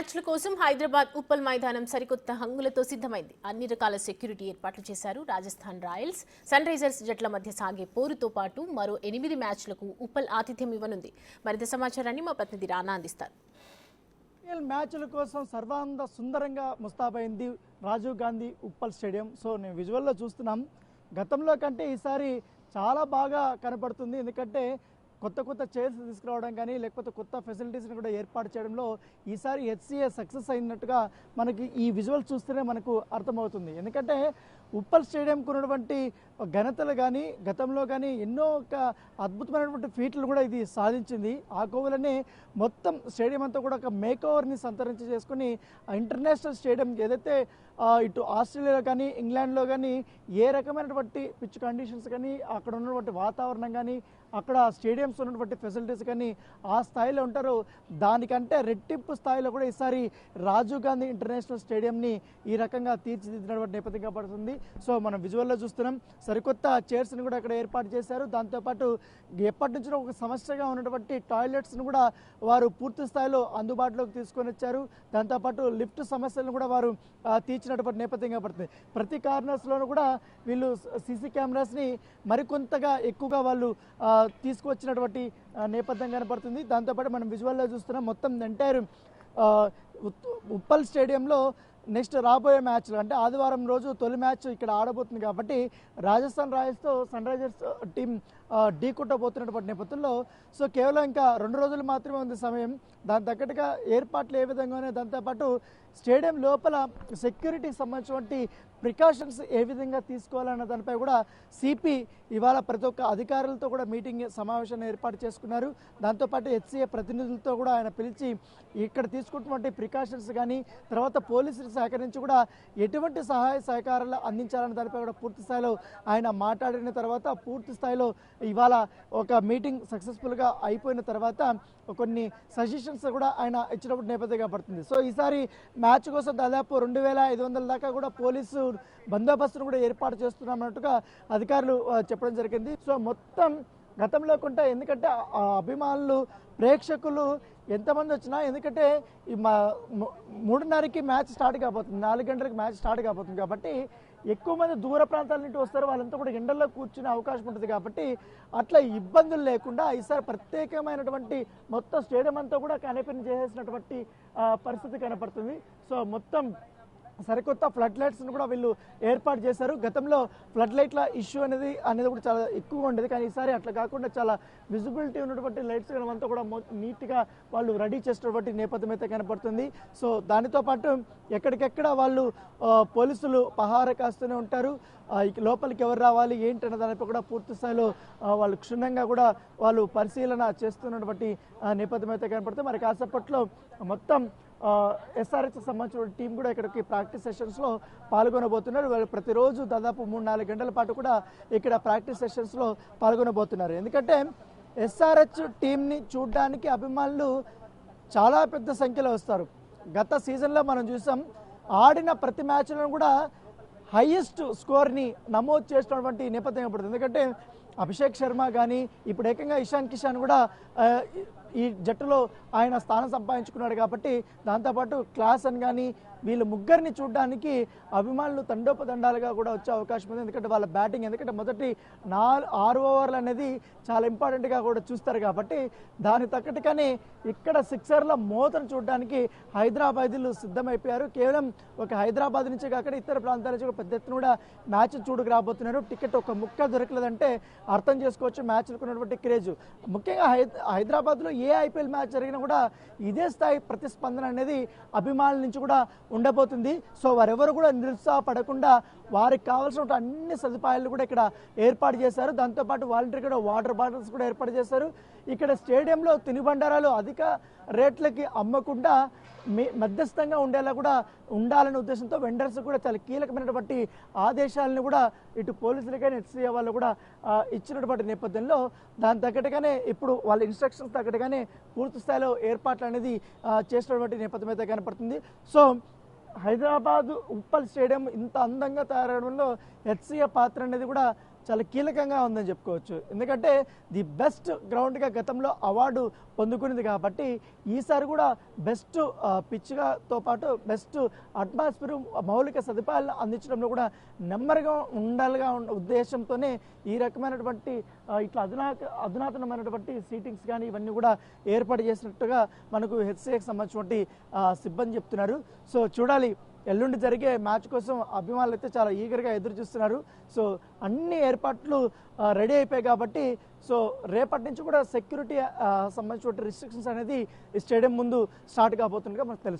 మ్యాచ్ల కోసం హైదరాబాద్ ఉప్పల్ మైదానం సరికొత్త హంగులతో సిద్ధమైంది. అన్ని రకాల సెక్యూరిటీ ఏర్పాట్లు చేశారు. రాజస్థాన్ రాయల్స్, సన్ రైజర్స్ జట్ల మధ్య సాగే పోరుతో పాటు మరో 8 మ్యాచ్లకు ఉప్పల్ ఆతిథ్యం ఇవ్వనుంది. మరింత సమాచారాన్ని మా ప్రతినిధి రానా అందిస్తారు. మ్యాచ్ల కోసం సర్వాంగ సుందరంగా ముస్తాబైంది రాజీవ్ గాంధీ ఉప్పల్ స్టేడియం. సో నేను విజువల్లో చూస్తున్నాం, గతంలో కంటే ఈసారి చాలా బాగా కనపడుతుంది. ఎందుకంటే కొత్త చైర్స్ తీసుకురావడం కానీ లేకపోతే కొత్త ఫెసిలిటీస్ని కూడా ఏర్పాటు చేయడంలో ఈసారి హెచ్సిఏ సక్సెస్ అయినట్టుగా మనకి ఈ విజువల్ చూస్తేనే మనకు అర్థమవుతుంది. ఎందుకంటే ఉప్పల్ స్టేడియంకు ఉన్నటువంటి ఘనతలు కానీ గతంలో కానీ ఎన్నో అద్భుతమైనటువంటి ఫీట్లు కూడా ఇది సాధించింది. ఆ కోవలనే మొత్తం స్టేడియం అంతా కూడా ఒక మేకోవర్ని సంతరించి చేసుకుని ఇంటర్నేషనల్ స్టేడియం ఏదైతే ఇటు ఆస్ట్రేలియాలో కానీ ఇంగ్లాండ్లో కానీ ఏ రకమైనటువంటి పిచ్ కండిషన్స్ కానీ అక్కడ ఉన్నటువంటి వాతావరణం కానీ అక్కడ స్టేడియంస్ ఉన్నటువంటి ఫెసిలిటీస్ కానీ ఆ స్థాయిలో ఉంటారో దానికంటే రెట్టింపు స్థాయిలో కూడా ఈసారి రాజీవ్ గాంధీ ఇంటర్నేషనల్ స్టేడియంని ఈ రకంగా తీర్చిదిద్దినటువంటి నేపథ్యంగా పడుతుంది. సో మనం విజువల్లో చూస్తున్నాం, సరికొత్త చైర్స్ని కూడా అక్కడ ఏర్పాటు చేశారు. దాంతోపాటు ఎప్పటి నుంచో ఒక సమస్యగా ఉన్నటువంటి టాయిలెట్స్ని కూడా వారు పూర్తి స్థాయిలో అందుబాటులోకి తీసుకొని వచ్చారు. దాంతోపాటు లిఫ్ట్ సమస్యలను కూడా వారు తీర్చినటువంటి నేపథ్యంగా పడుతుంది. ప్రతి కార్నర్స్లోనూ కూడా వీళ్ళు సీసీ కెమెరాస్ని మరికొంతగా ఎక్కువగా వాళ్ళు తీసుకువచ్చినటువంటి నేపథ్యం కనపడుతుంది. దాంతోపాటు మనం విజువల్లో చూస్తున్నాం, మొత్తం ఎంటైర్ ఉప్పల్ స్టేడియంలో నెక్స్ట్ రాబోయే మ్యాచ్లు అంటే ఆదివారం రోజు తొలి మ్యాచ్ ఇక్కడ ఆడబోతుంది కాబట్టి రాజస్థాన్ రాయల్స్తో సన్ రైజర్స్ టీం ఢీకొట్టబోతున్నటువంటి నేపథ్యంలో సో కేవలం ఇంకా 2 రోజులు మాత్రమే ఉంది సమయం. దాని తగ్గట్టుగా ఏర్పాట్లు ఏ విధంగానే దాంతోపాటు స్టేడియం లోపల సెక్యూరిటీకి సంబంధించినటువంటి ప్రికాషన్స్ ఏ విధంగా తీసుకోవాలన్న దానిపై కూడా సిపి ఇవాళ ప్రతి ఒక్క అధికారులతో కూడా మీటింగ్ సమావేశాన్ని ఏర్పాటు చేసుకున్నారు. దాంతోపాటు హెచ్సిఏ ప్రతినిధులతో కూడా ఆయన పిలిచి ఇక్కడ తీసుకుంటున్నటువంటి ప్రికాషన్స్ కానీ తర్వాత పోలీసుల శాఖ నుంచి కూడా ఎటువంటి సహాయ సహకారాలు అందించాలన్న దానిపై కూడా పూర్తి స్థాయిలో ఆయన మాట్లాడిన తర్వాత పూర్తి స్థాయిలో ఇవాళ ఒక మీటింగ్ సక్సెస్ఫుల్గా అయిపోయిన తర్వాత కొన్ని సజెషన్స్ కూడా ఆయన ఇచ్చినప్పుడు నేపథ్యంగా పడుతుంది. సో ఈసారి మ్యాచ్ కోసం దాదాపు 2500 దాకా కూడా పోలీసు బందోబస్తును కూడా ఏర్పాటు చేస్తున్నామన్నట్టుగా అధికారులు చెప్పడం జరిగింది. సో మొత్తం గతంలో కొంటే ఎందుకంటే అభిమానులు ప్రేక్షకులు ఎంతమంది వచ్చినా ఎందుకంటే ఈ 3:30కి మ్యాచ్ స్టార్ట్ కాబోతుంది, 4 గంటలకు మ్యాచ్ స్టార్ట్ కాబోతుంది కాబట్టి ఎక్కువ మంది దూర ప్రాంతాల నుండి వస్తారు. వాళ్ళంతా కూడా ఎండల్లో కూర్చునే అవకాశం ఉంటుంది కాబట్టి అట్లా ఇబ్బందులు లేకుండా ఈసారి ప్రత్యేకమైనటువంటి మొత్తం స్టేడియం అంతా కూడా కనిపిన్ చేసేసినటువంటి పరిస్థితి కనపడుతుంది. సో మొత్తం సరికొత్త ఫ్లడ్ లైట్స్ను కూడా వీళ్ళు ఏర్పాటు చేశారు. గతంలో ఫ్లడ్ లైట్ల ఇష్యూ అనేది కూడా చాలా ఎక్కువగా ఉండేది, కానీ ఈసారి అట్లా కాకుండా చాలా విజిబిలిటీ ఉన్నటువంటి లైట్స్ అంతా కూడా నీట్గా వాళ్ళు రెడీ చేసినటువంటి నేపథ్యం అయితే కనపడుతుంది. సో దానితో పాటు ఎక్కడికెక్కడ వాళ్ళు పోలీసులు పహారా కాస్తూనే ఉంటారు. లోపలికి ఎవరు రావాలి ఏంటి అన్న దానిపై కూడా పూర్తి స్థాయిలో వాళ్ళు క్షుణ్ణంగా కూడా వాళ్ళు పరిశీలన చేస్తున్నటువంటి నేపథ్యం అయితే కనపడుతుంది. మరి కాసేపట్లో మొత్తం ఎస్ఆర్హెచ్కి సంబంధించిన టీం కూడా ఇక్కడికి ప్రాక్టీస్ సెషన్స్లో పాల్గొనబోతున్నారు. వాళ్ళు ప్రతిరోజు దాదాపు 3-4 గంటల పాటు కూడా ఇక్కడ ప్రాక్టీస్ సెషన్స్లో పాల్గొనబోతున్నారు. ఎందుకంటే ఎస్ఆర్హెచ్ టీంని చూడడానికి అభిమానులు చాలా పెద్ద సంఖ్యలో వస్తారు. గత సీజన్లో మనం చూసాం, ఆడిన ప్రతి మ్యాచ్లో కూడా హైయెస్ట్ స్కోర్ని నమోదు చేసినటువంటి నేపథ్యం పడుతుంది. ఎందుకంటే అభిషేక్ శర్మ కానీ ఇప్పుడు ఏకంగా ఇషాన్ కిషాన్ కూడా ఈ జట్టులో ఆయన స్థానం సంపాదించుకున్నాడు కాబట్టి దాంతోపాటు క్లాస్ అని కానీ వీళ్ళు ముగ్గురిని చూడడానికి అభిమానులు తండోపతండాలుగా కూడా వచ్చే అవకాశం ఉంది. ఎందుకంటే వాళ్ళ బ్యాటింగ్, ఎందుకంటే మొదటి 6 ఓవర్లు అనేది చాలా ఇంపార్టెంట్గా కూడా చూస్తారు కాబట్టి దాని తగ్గట్టుగానే ఇక్కడ సిక్సర్ల మోతను చూడడానికి హైదరాబాదీలు సిద్ధమైపోయారు. కేవలం ఒక హైదరాబాద్ నుంచే కాకుండా ఇతర ప్రాంతాల నుంచి పెద్ద ఎత్తున కూడా మ్యాచ్ చూడకు రాబోతున్నారు. టికెట్ ఒక ముక్క దొరకలేదంటే అర్థం చేసుకోవచ్చు మ్యాచ్లకు ఉన్నటువంటి క్రేజ్. ముఖ్యంగా హైదరాబాద్లో ఏ ఐపీఎల్ మ్యాచ్ జరిగినా కూడా ఇదే స్థాయి ప్రతిస్పందన అనేది అభిమానుల నుంచి కూడా ఉండబోతుంది. సో వారెవరు కూడా నిరుత్సాహపడకుండా వారికి కావాల్సిన అన్ని సదుపాయాలు కూడా ఇక్కడ ఏర్పాటు చేశారు. దాంతోపాటు వాలంటీర్ కూడా వాటర్ బాటిల్స్ కూడా ఏర్పాటు చేశారు. ఇక్కడ స్టేడియంలో తినుబండారాలు అధిక రేట్లకి అమ్మకుండా మధ్యస్థంగా ఉండేలా కూడా ఉండాలనే ఉద్దేశంతో వెండర్స్ కూడా చాలా కీలకమైనటువంటి ఆదేశాలను కూడా ఇటు పోలీసులకైనా హెచ్సిఏ వాళ్ళు కూడా ఇచ్చినటువంటి నేపథ్యంలో దాని తగ్గట్టుగానే ఇప్పుడు వాళ్ళ ఇన్స్ట్రక్షన్స్ తగ్గట్టుగానే పూర్తి స్థాయిలో ఏర్పాట్లు అనేది చేసినటువంటి నేపథ్యం అయితే కనపడుతుంది. సో హైదరాబాద్ ఉప్పల్ స్టేడియం ఇంత అందంగా తయారవడంలో హెచ్సిఏ పాత్ర అనేది కూడా చాలా కీలకంగా ఉందని చెప్పుకోవచ్చు. ఎందుకంటే ది బెస్ట్ గ్రౌండ్గా గతంలో అవార్డు పొందుకునేది కాబట్టి ఈసారి కూడా బెస్ట్ పిచ్గాతో పాటు బెస్ట్ అట్మాస్ఫియర్ మౌలిక సదుపాయాలను అందించడంలో కూడా నెమ్మదిగా ఉండాలిగా ఉద్దేశంతోనే ఈ రకమైనటువంటి ఇట్లా అధునాతనమైనటువంటి సీటింగ్స్ కానీ ఇవన్నీ కూడా ఏర్పాటు చేసినట్టుగా మనకు హెచ్సిఏకి సంబంధించినటువంటి సిబ్బంది చెప్తున్నారు. సో చూడాలి, ఎల్లుండి జరిగే మ్యాచ్ కోసం అభిమానులు అయితే చాలా ఈగర్గా ఎదురు చూస్తున్నారు. సో అన్ని ఏర్పాట్లు రెడీ అయిపోయాయి కాబట్టి సో రేపటి నుంచి కూడా సెక్యూరిటీ సంబంధించిన రిస్ట్రిక్షన్స్ అనేది ఈ స్టేడియం ముందు స్టార్ట్ కాబోతుందిగా మనకు తెలుసు.